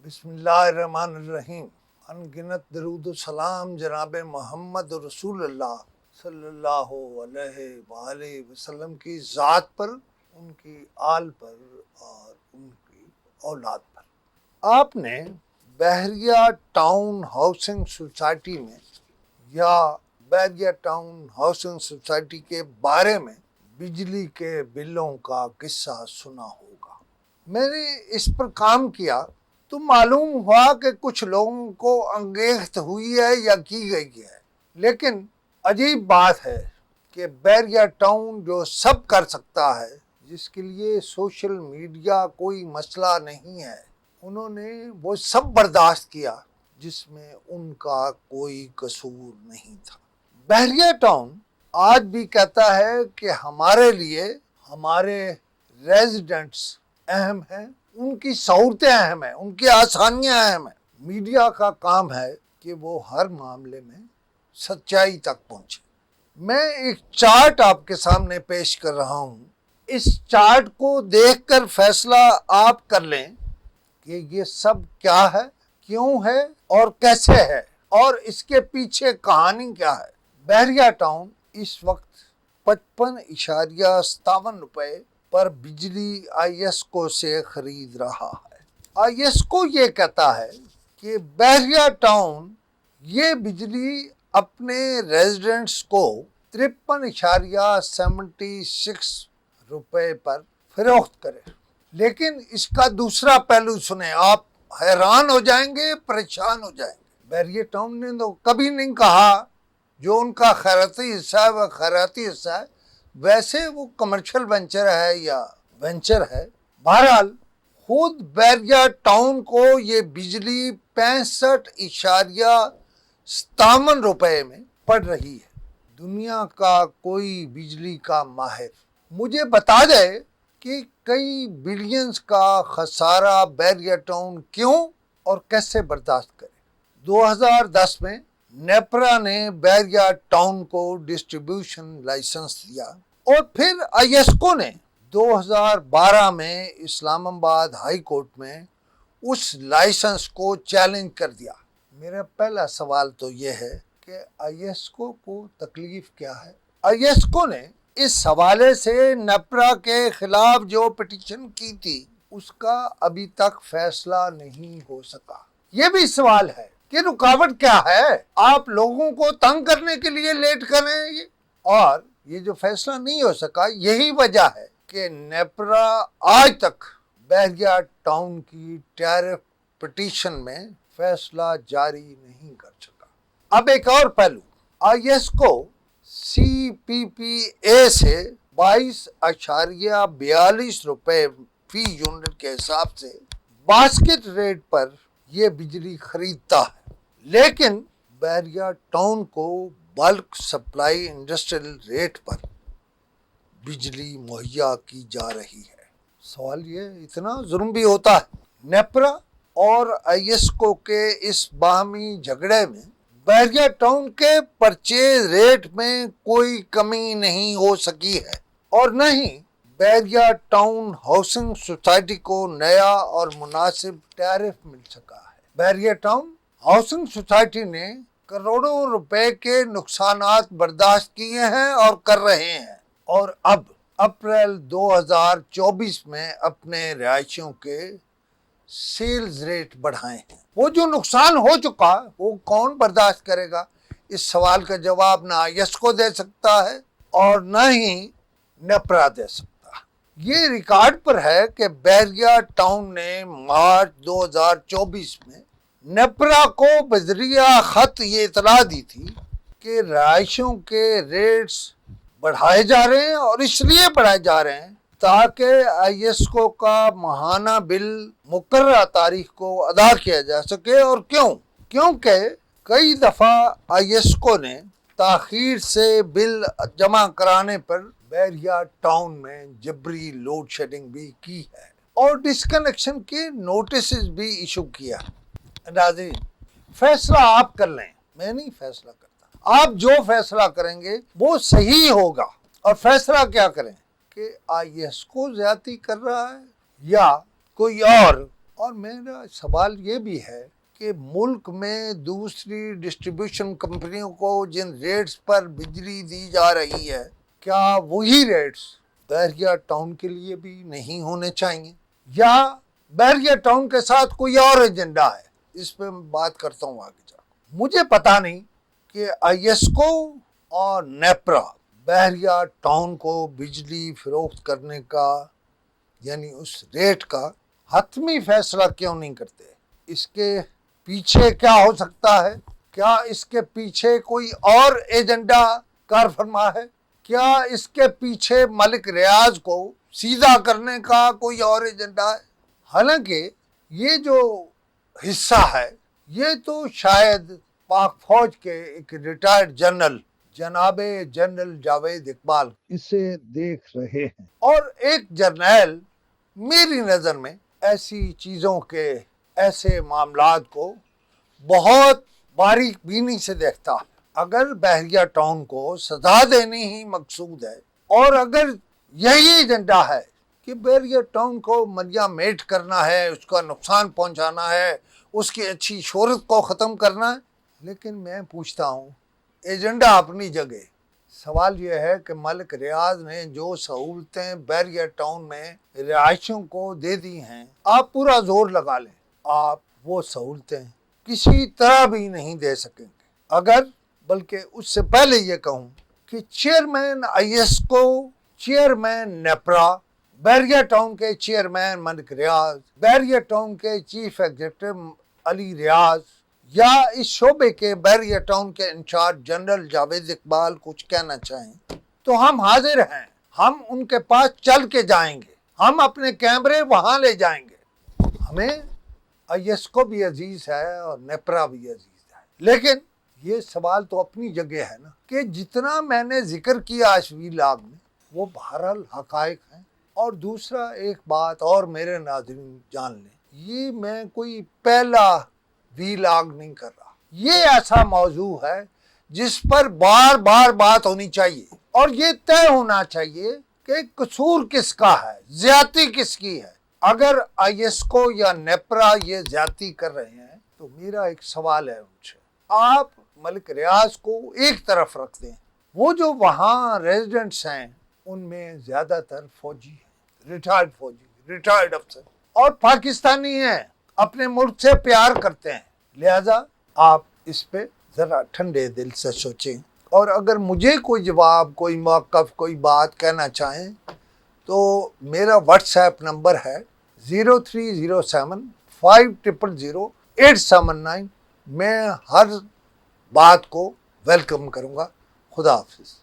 بسم اللہ الرحمن الرحیم۔ انگنت درود و سلام جناب محمد رسول اللہ صلی اللہ علیہ وآلہ وسلم کی ذات پر، ان کی آل پر اور ان کی اولاد پر۔ آپ نے بحریہ ٹاؤن ہاؤسنگ سوسائٹی میں یا بحریہ ٹاؤن ہاؤسنگ سوسائٹی کے بارے میں بجلی کے بلوں کا قصہ سنا ہوگا۔ میں نے اس پر کام کیا تو معلوم ہوا کہ کچھ لوگوں کو انگیخت ہوئی ہے یا کی گئی ہے، لیکن عجیب بات ہے کہ بحریہ ٹاؤن جو سب کر سکتا ہے، جس کے لیے سوشل میڈیا کوئی مسئلہ نہیں ہے، انہوں نے وہ سب برداشت کیا جس میں ان کا کوئی قصور نہیں تھا۔ بحریہ ٹاؤن آج بھی کہتا ہے کہ ہمارے لیے ہمارے ریزیڈنٹس اہم ہیں، ان کی سہولتیں اہم ہیں، ان کی آسانیاں اہم ہیں۔ میڈیا کا کام ہے کہ وہ ہر معاملے میں سچائی تک پہنچے۔ میں ایک چارٹ آپ کے سامنے پیش کر رہا ہوں۔ اس چارٹ کو دیکھ کر فیصلہ آپ کر لیں کہ یہ سب کیا ہے، کیوں ہے اور کیسے ہے، اور اس کے پیچھے کہانی کیا ہے۔ بحریہ ٹاؤن اس وقت 55.57 روپے پر بجلی آئی ایس کو سے خرید رہا ہے۔ آئی ایس کو یہ کہتا ہے کہ بحریہ ٹاؤن یہ بجلی اپنے ریزیڈنٹس کو 53.76 روپے پر فروخت کرے، لیکن اس کا دوسرا پہلو سنیں، آپ حیران ہو جائیں گے، پریشان ہو جائیں گے۔ بحریہ ٹاؤن نے تو کبھی نہیں کہا جو ان کا خیراتی حصہ ہے وہ خیراتی حصہ ہے، ویسے وہ کمرشل وینچر ہے یا وینچر ہے۔ بہرحال خود بحریہ ٹاؤن کو یہ بجلی 65.57 روپے میں پڑ رہی ہے۔ دنیا کا کوئی بجلی کا ماہر مجھے بتا دے کہ کئی بلینز کا خسارہ بحریہ ٹاؤن کیوں اور کیسے برداشت کرے۔ 2010 میں نیپرا نے بحریہ ٹاؤن کو ڈسٹریبیوشن لائسنس دیا، اور پھر آئی ایس کو نے 2012 میں اسلام آباد ہائی کورٹ میں اس لائسنس کو چیلنج کر دیا۔ میرا پہلا سوال تو یہ ہے کہ آئی ایس کو تکلیف کیا ہے؟ آئی ایس کو نے اس حوالے سے نیپرا کے خلاف جو پٹیشن کی تھی اس کا ابھی تک فیصلہ نہیں ہو سکا۔ یہ بھی سوال ہے کہ رکاوٹ کیا ہے؟ آپ لوگوں کو تنگ کرنے کے لیے لیٹ کر رہے ہیں اور یہ جو فیصلہ نہیں ہو سکا، یہی وجہ ہے کہ نیپرا آج تک بحریہ ٹاؤن کی ٹیرف پٹیشن میں فیصلہ جاری نہیں کر سکا۔ اب ایک اور پہلو، آئی ایس کو سی پی پی اے سے 22.42 روپے فی یونٹ کے حساب سے باسکٹ ریٹ پر یہ بجلی خریدتا ہے، لیکن بحریہ ٹاؤن کو بلک سپلائی انڈسٹریل ریٹ پر بجلی مہیا کی جا رہی ہے۔ سوال یہ اتنا ظلم بھی ہوتا ہے؟ نیپرا اور آئی ایس کو کے اس باہمی جھگڑے میں بحریہ ٹاؤن کے پرچیز ریٹ میں کوئی کمی نہیں ہو سکی ہے، اور نہ ہی بحریہ ٹاؤن ہاؤسنگ سوسائٹی کو نیا اور مناسب ٹیرف مل سکا ہے۔ بحریہ ٹاؤن ہاؤسنگ سوسائٹی نے کروڑوں روپے کے نقصانات برداشت کیے ہیں اور کر رہے ہیں، اور اب اپریل 2024 میں اپنے رہائشیوں کے سیلز ریٹ بڑھائے ہیں۔ وہ جو نقصان ہو چکا وہ کون برداشت کرے گا؟ اس سوال کا جواب نہ آئی ایس کو دے سکتا ہے اور نہ ہی نیپرا دے سکتا۔ یہ ریکارڈ پر ہے کہ بحریہ ٹاؤن نے مارچ 2024 میں نیپرا کو بذریعہ خط یہ اطلاع دی تھی کہ رہائشوں کے ریٹس بڑھائے جا رہے ہیں، اور اس لیے بڑھائے جا رہے ہیں تاکہ آئی ایس کو کا ماہانہ بل مقررہ تاریخ کو ادا کیا جا سکے۔ اور کیونکہ کئی دفعہ آئی ایس کو نے تاخیر سے بل جمع کرانے پر بحریہ ٹاؤن میں جبری لوڈ شیڈنگ بھی کی ہے اور ڈسکنیکشن کے نوٹسز بھی ایشو کیا ہے۔ ناظرین، فیصلہ آپ کر لیں، میں نہیں فیصلہ کرتا۔ آپ جو فیصلہ کریں گے وہ صحیح ہوگا۔ اور فیصلہ کیا کریں کہ آئی ایس کو زیادتی کر رہا ہے یا کوئی اور میرا سوال یہ بھی ہے کہ ملک میں دوسری ڈسٹریبیوشن کمپنیوں کو جن ریٹس پر بجلی دی جا رہی ہے، کیا وہی ریٹس بحریہ ٹاؤن کے لیے بھی نہیں ہونے چاہیے، یا بحریہ ٹاؤن کے ساتھ کوئی اور ایجنڈا ہے؟ اس پہ میں بات کرتا ہوں آگے جا کے۔ مجھے پتا نہیں کہ آئیسکو اور نیپرا بحریہ ٹاؤن کو بجلی فروخت کرنے کا یعنی اس ریٹ کا حتمی فیصلہ کیوں نہیں کرتے؟ اس کے پیچھے کیا ہو سکتا ہے؟ کیا اس کے پیچھے کوئی اور ایجنڈا کار فرما ہے؟ کیا اس کے پیچھے ملک ریاض کو سیدھا کرنے کا کوئی اور ایجنڈا ہے؟ حالانکہ یہ جو حصہ ہے یہ تو شاید پاک فوج کے ایک ریٹائرڈ جنرل جناب جنرل جاوید اقبال اسے دیکھ رہے ہیں، اور ایک جرنیل میری نظر میں ایسی چیزوں کے ایسے معاملات کو بہت باریک بینی سے دیکھتا ہے۔ اگر بحریہ ٹاؤن کو سزا دینی ہی مقصود ہے، اور اگر یہی ایجنڈا ہے کہ بحریہ ٹاؤن کو مریا میٹ کرنا ہے، اس کا نقصان پہنچانا ہے، اس کی اچھی شہرت کو ختم کرنا ہے، لیکن میں پوچھتا ہوں ایجنڈا اپنی جگہ، سوال یہ ہے کہ ملک ریاض نے جو سہولتیں بحریہ ٹاؤن میں رہائشیوں کو دے دی ہیں، آپ پورا زور لگا لیں، آپ وہ سہولتیں کسی طرح بھی نہیں دے سکیں گے۔ اگر بلکہ اس سے پہلے یہ کہوں کہ چیئرمین آئیسکو، چیئرمین نیپرا، بحریہ ٹاؤن کے چیئرمین ملک ریاض، بحریہ ٹاؤن کے چیف ایگزیکٹو علی ریاض، یا اس شعبے کے بحریہ ٹاؤن کے انچارج جنرل جاوید اقبال کچھ کہنا چاہیں تو ہم حاضر ہیں، ہم ان کے پاس چل کے جائیں گے، ہم اپنے کیمرے وہاں لے جائیں گے۔ ہمیں آئیسکو بھی عزیز ہے اور نیپرا بھی عزیز ہے، لیکن یہ سوال تو اپنی جگہ ہے نا کہ جتنا میں نے ذکر کیا اس ویلاگ میں وہ بہرحال حقائق ہیں۔ اور دوسرا ایک بات اور میرے ناظرین جان لیں، یہ میں کوئی پہلا ویلاگ نہیں کر رہا، یہ ایسا موضوع ہے جس پر بار بار بات ہونی چاہیے، اور یہ طے ہونا چاہیے کہ قصور کس کا ہے، زیادتی کس کی ہے۔ اگر آئیسکو یا نیپرا یہ زیادتی کر رہے ہیں تو میرا ایک سوال ہے ان سے، آپ ملک ریاض کو ایک طرف رکھ دیں، وہ جو وہاں ریزیڈنٹس ہیں ان میں زیادہ تر فوجی ہیں، ریٹائرڈ فوجی، ریٹائرڈ افسر، اور پاکستانی ہیں، اپنے ملک سے پیار کرتے ہیں، لہذا آپ اس پہ ذرا ٹھنڈے دل سے سوچیں، اور اگر مجھے کوئی جواب، کوئی موقف، کوئی بات کہنا چاہیں تو میرا واٹس ایپ نمبر ہے 0307500879۔ میں ہر بات کو ویلکم کروں گا۔ خدا حافظ۔